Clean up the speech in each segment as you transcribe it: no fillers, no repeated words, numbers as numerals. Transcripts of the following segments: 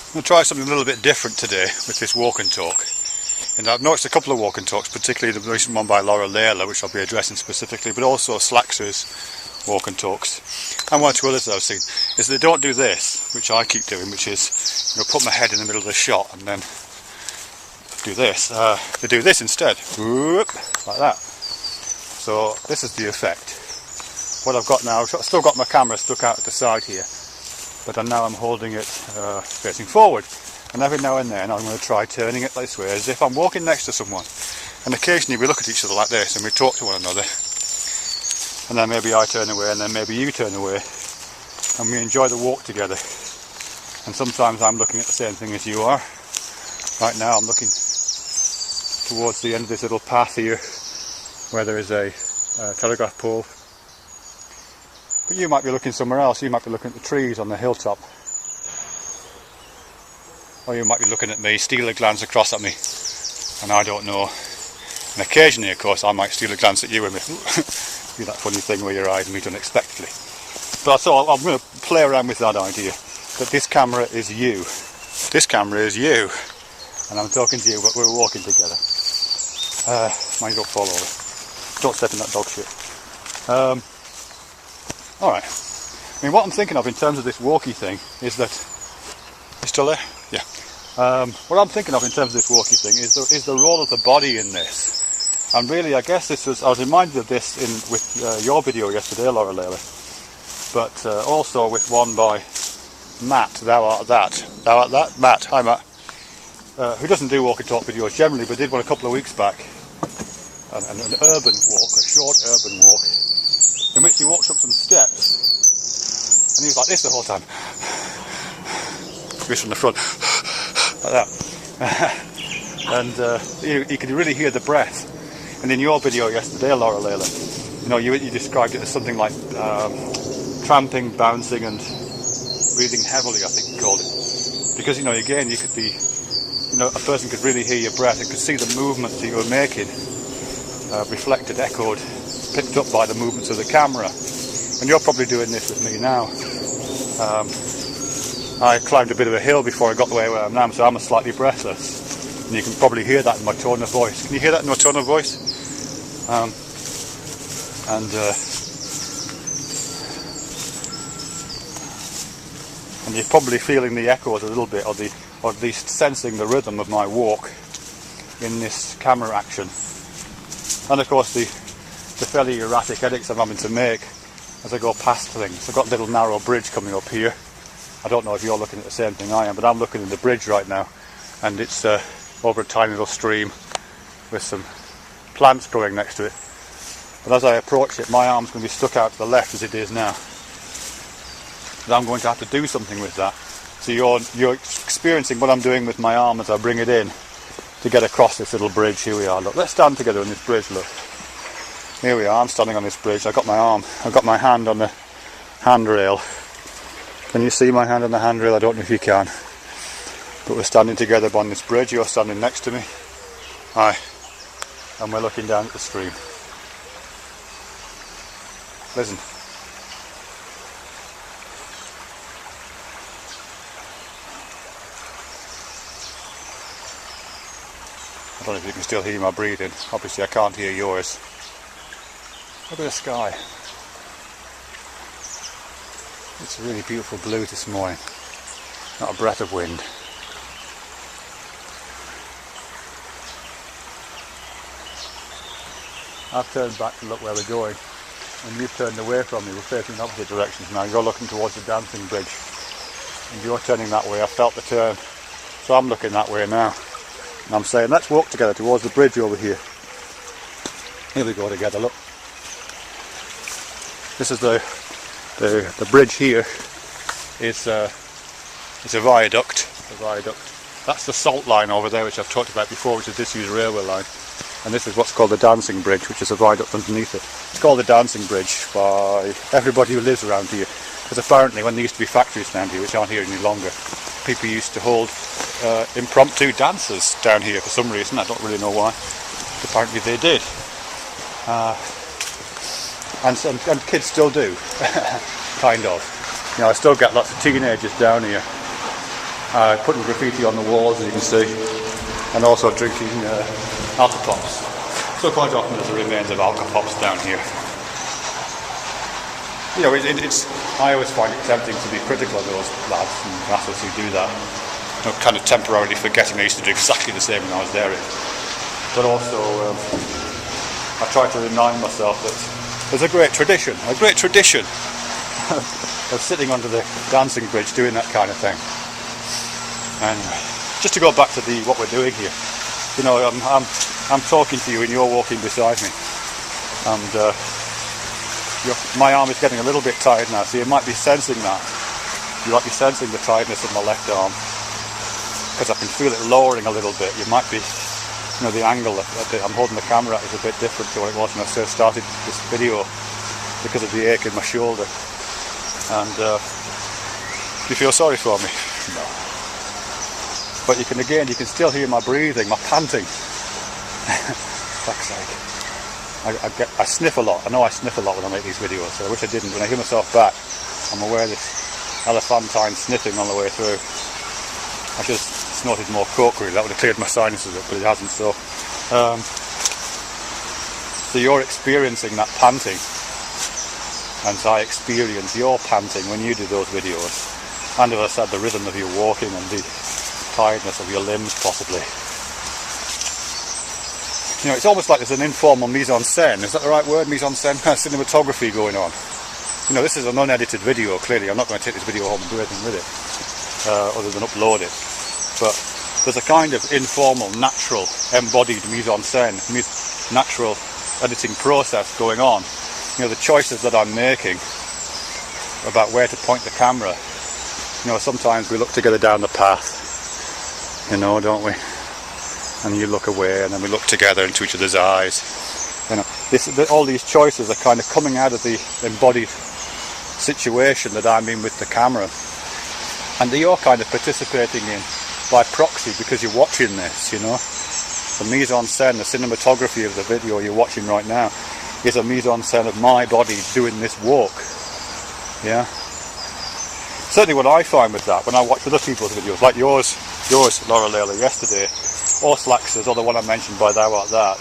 I'm going to try something a little bit different today with this walk and talk. And I've noticed a couple of walk and talks, particularly the recent one by Laura Layla, which I'll be addressing specifically, but also Slaxer's walk and talks. And one or two others that I've seen, is they don't do this, which I keep doing, which is, you know, put my head in the middle of the shot and then do this. They do this instead, whoop, like that. So this is the effect. What I've got now, I've still got my camera stuck out at the side here, but now I'm holding it facing forward. And every now and then I'm going to try turning it this way, as if I'm walking next to someone. And occasionally we look at each other like this and we talk to one another. And then maybe I turn away and then maybe you turn away. And we enjoy the walk together. And sometimes I'm looking at the same thing as you are. Right now I'm looking towards the end of this little path here, where there is a telegraph pole. But you might be looking somewhere else. You might be looking at the trees on the hilltop. Or you might be looking at me, steal a glance across at me, and I don't know. And occasionally, of course, I might steal a glance at you and do that funny thing where your eyes meet unexpectedly. But I thought I'm going to play around with that idea, that this camera is you. This camera is you. And I'm talking to you, but we're walking together. Mind you don't fall over. Don't step in that dog shit. Alright. I mean, what I'm thinking of in terms of this walkie thing is that... You still there? Yeah. What I'm thinking of in terms of this walkie thing is the role of the body in this. And really, I guess I was reminded of this with your video yesterday, Laura Layla. But also with one by Matt, Thou Art That. Thou Art That? Matt. Hi, Matt. Who doesn't do walk and talk videos generally, but did one a couple of weeks back. An urban walk, a short urban walk, in which he walks up some steps. And he was like this the whole time. From the front, like that. And you could really hear the breath. And in your video yesterday, Laura Layla, you know, you described it as something like tramping, bouncing, and breathing heavily, I think you called it. Because, you know, again, you could be, you know, a person could really hear your breath and could see the movements that you were making, reflected, echoed, picked up by the movements of the camera. And you're probably doing this with me now. I climbed a bit of a hill before I got the way where I am now, so I'm slightly breathless. And you can probably hear that in my tone of voice. Can you hear that in my tone of voice? And you're probably feeling the echoes a little bit, or at least sensing the rhythm of my walk in this camera action. And of course the fairly erratic edits I'm having to make as I go past things. I've got a little narrow bridge coming up here. I don't know if you're looking at the same thing I am, but I'm looking at the bridge right now, and it's over a tiny little stream with some plants growing next to it. But as I approach it, my arm's going to be stuck out to the left as it is now. And I'm going to have to do something with that. So you're experiencing what I'm doing with my arm as I bring it in to get across this little bridge. Here we are. Look, let's stand together on this bridge. Look, here we are. I'm standing on this bridge. I've got my hand on the handrail. Can you see my hand on the handrail? I don't know if you can. But we're standing together on this bridge. You're standing next to me. Hi. And we're looking down at the stream. Listen. I don't know if you can still hear my breathing. Obviously I can't hear yours. Look at the sky. It's a really beautiful blue this morning. Not a breath of wind. I've turned back to look where we're going, and you've turned away from me. We're facing in opposite directions now. You're looking towards the dancing bridge, and you're turning that way. I felt the turn, so I'm looking that way now. And I'm saying, let's walk together towards the bridge over here. Here we go together, look. This is the bridge here. It's a viaduct. That's the salt line over there, which I've talked about before, which is a disused railway line. And this is what's called the dancing bridge, which is a viaduct underneath it. It's called the dancing bridge by everybody who lives around here. Because apparently when there used to be factories down here, which aren't here any longer, people used to hold impromptu dances down here for some reason. I don't really know why. But apparently they did. And kids still do, kind of. You know, I still get lots of teenagers down here putting graffiti on the walls, as you can see, and also drinking alcopops. So quite often there's the remains of alcopops down here. You know, I always find it tempting to be critical of those lads and lasses who do that. You know, kind of temporarily forgetting I used to do exactly the same when I was there. But also, I try to remind myself that there's a great tradition of sitting under the dancing bridge doing that kind of thing. And just to go back to what we're doing here, you know, I'm talking to you and you're walking beside me, and my arm is getting a little bit tired now, so you might be sensing that. You might be sensing the tiredness of my left arm, because I can feel it lowering a little bit. You might be, you know, the angle that I'm holding the camera at is a bit different to what it was when I first started this video, because of the ache in my shoulder. And you feel sorry for me? No. But you can still hear my breathing, my panting. Fuck's sake. I sniff a lot. I know I sniff a lot when I make these videos, so I wish I didn't. When I hear myself back, I'm aware of this elephantine sniffing on the way through. I should have snorted more coke, really. That would have cleared my sinuses up, but it hasn't. So you're experiencing that panting, and so I experience your panting when you do those videos. And as I said, the rhythm of your walking and the tiredness of your limbs, possibly. You know, it's almost like there's an informal mise en scène. Is that the right word? Mise en scène? Kind of cinematography going on. You know, this is an unedited video, clearly. I'm not going to take this video home and do anything with it, other than upload it. But there's a kind of informal, natural, embodied mise en scène, natural editing process going on. You know, the choices that I'm making about where to point the camera. You know, sometimes we look together down the path, you know, don't we? And you look away, and then we look together into each other's eyes. You know, all these choices are kind of coming out of the embodied situation that I'm in with the camera, and that you're kind of participating in by proxy, because you're watching this. You know, the mise en scène, the cinematography of the video you're watching right now, is a mise en scène of my body doing this walk. Yeah. Certainly what I find with that, when I watch other people's videos, like yours, Laura Layla, yesterday, or Slaxers, or the one I mentioned by Thou Art That,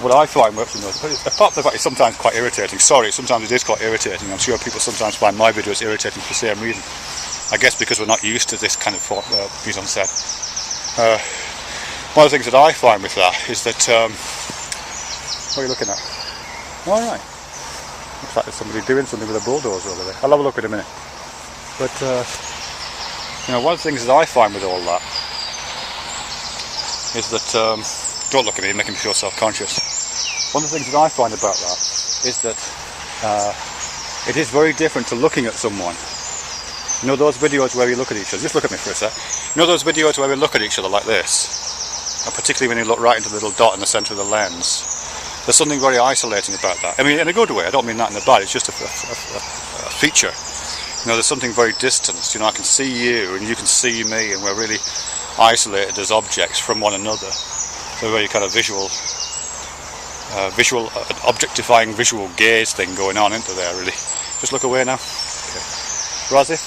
what I find watching those, apart from the fact it's sometimes quite irritating, sometimes it is quite irritating. I'm sure people sometimes find my videos irritating for the same reason. I guess because we're not used to this kind of mise en scène. One of the things that I find with that is that, what are you looking at? Alright. Looks like there's somebody doing something with a bulldozer over there. I'll have a look in a minute. But, you know, one of the things that I find with all that is that, don't look at me, you're making me feel self-conscious. One of the things that I find about that is that it is very different to looking at someone. You know those videos where we look at each other, just look at me for a sec. You know those videos where we look at each other like this? And particularly when you look right into the little dot in the centre of the lens. There's something very isolating about that. I mean, in a good way, I don't mean that in a bad, it's just a feature. You know, there's something very distant. You know, I can see you and you can see me, and we're really isolated as objects from one another. So a very kind of visual objectifying visual gaze thing going on, isn't there, really? Just look away now. Okay. Whereas if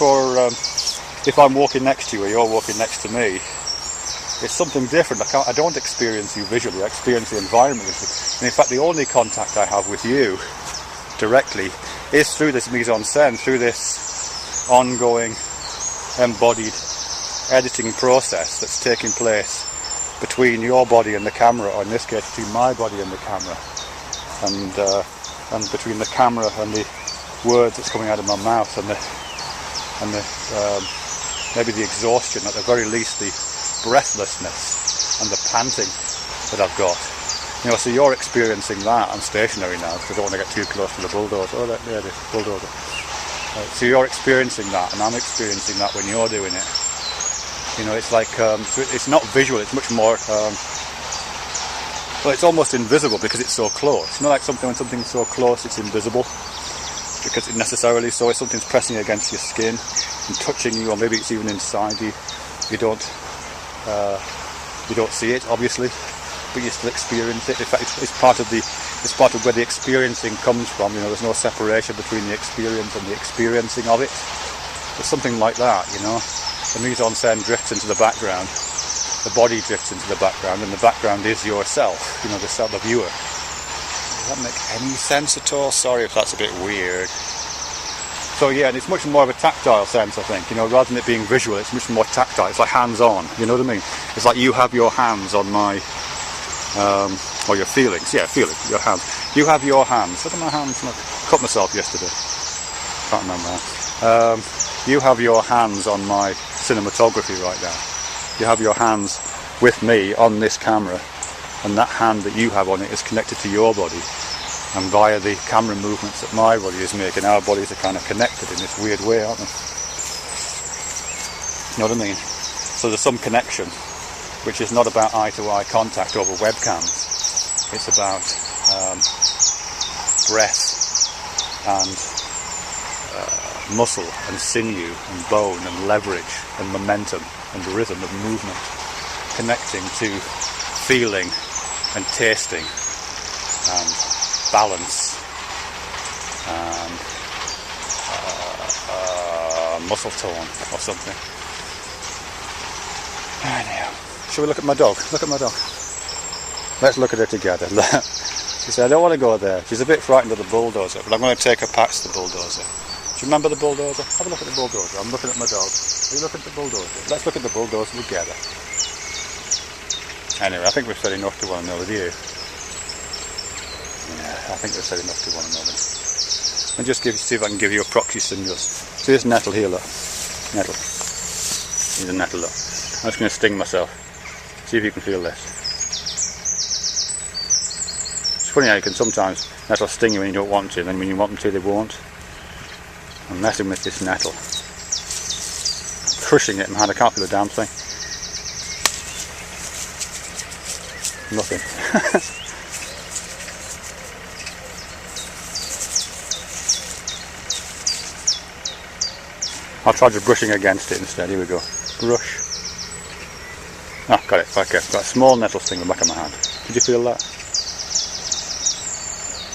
I'm walking next to you or you're walking next to me, it's something different. I don't experience you visually, I experience the environment visually. And in fact, the only contact I have with you directly is through this mise en scène, through this ongoing embodied editing process that's taking place between your body and the camera, or in this case between my body and the camera, and between the camera and the words that's coming out of my mouth, and maybe the exhaustion, at the very least the breathlessness and the panting that I've got. You know, so you're experiencing that. I'm stationary now because I don't want to get too close to the bulldozer. Oh, there it is, bulldozer. So you're experiencing that, and I'm experiencing that when you're doing it. You know, it's like, so it's not visual, it's much more, well, it's almost invisible because it's so close. It's not like when something's so close it's invisible, because it necessarily so. If something's pressing against your skin and touching you, or maybe it's even inside you, you don't see it, obviously, but you still experience it. In fact, it's part of where the experiencing comes from. You know, there's no separation between the experience and the experiencing of it. It's something like that, you know. the mise-en-scène drifts into the background, the body drifts into the background, and the background is yourself, you know, the viewer. Does that make any sense at all? Sorry if that's a bit weird. So yeah, and it's much more of a tactile sense, I think, you know, rather than it being visual, it's much more tactile, it's like hands-on, you know what I mean? It's like you have your hands on my, or your feelings, yeah, your hands. You have your hands, look at my hands, I cut myself yesterday, can't remember that. You have your hands on my cinematography right now. You have your hands with me on this camera, and that hand that you have on it is connected to your body. And via the camera movements that my body is making, our bodies are kind of connected in this weird way, aren't they? You know what I mean? So there's some connection, which is not about eye-to-eye contact over webcams. It's about breath and muscle and sinew and bone and leverage and momentum and rhythm of movement, connecting to feeling and tasting and balance and muscle tone or something. Anyhow, shall we look at my dog? Look at my dog. Let's look at her together. She said, I don't want to go there. She's a bit frightened of the bulldozer, but I'm going to take her past the bulldozer. Do you remember the bulldozer? Have a look at the bulldozer. I'm looking at my dog. Are you looking at the bulldozer? Let's look at the bulldozer together. Anyway, I think we've said enough to one another, do you? Yeah, I think we've said enough to one another. I'll just see if I can give you a proxy stimulus. See this nettle here, look. Nettle. Here's a nettle, look. I'm just going to sting myself. See if you can feel this. It's funny how you can sometimes nettles sting you when you don't want to, and then when you want them to, they won't. I'm messing with this nettle. Crushing it in my hand, I can't feel a damn thing. Nothing. I'll try just brushing against it instead. Here we go. Brush. Ah, got it. Okay, got a small nettle sting in the back of my hand. Did you feel that?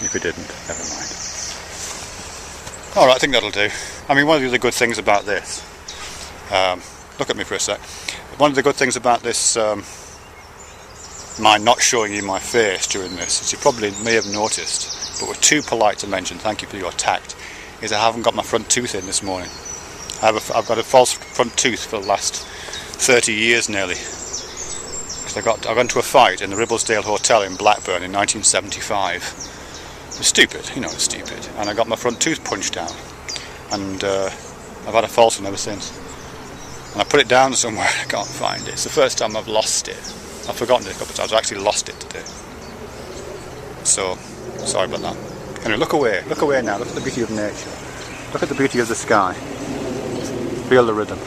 If you didn't, never mind. Alright, I think that'll do. I mean, one of the other good things about this, look at me for a sec. One of the good things about this, my not showing you my face during this, as you probably may have noticed, but we're too polite to mention, thank you for your tact, is I haven't got my front tooth in this morning. I've got a false front tooth for the last 30 years nearly. I got into a fight in the Ribblesdale Hotel in Blackburn in 1975. It's stupid, you know it's stupid. And I got my front tooth punched out. And I've had a false one ever since. And I put it down somewhere, I can't find it. It's the first time I've lost it. I've forgotten it a couple of times, I actually lost it today. So, sorry about that. Anyway, look away now, look at the beauty of nature. Look at the beauty of the sky. Feel the rhythm.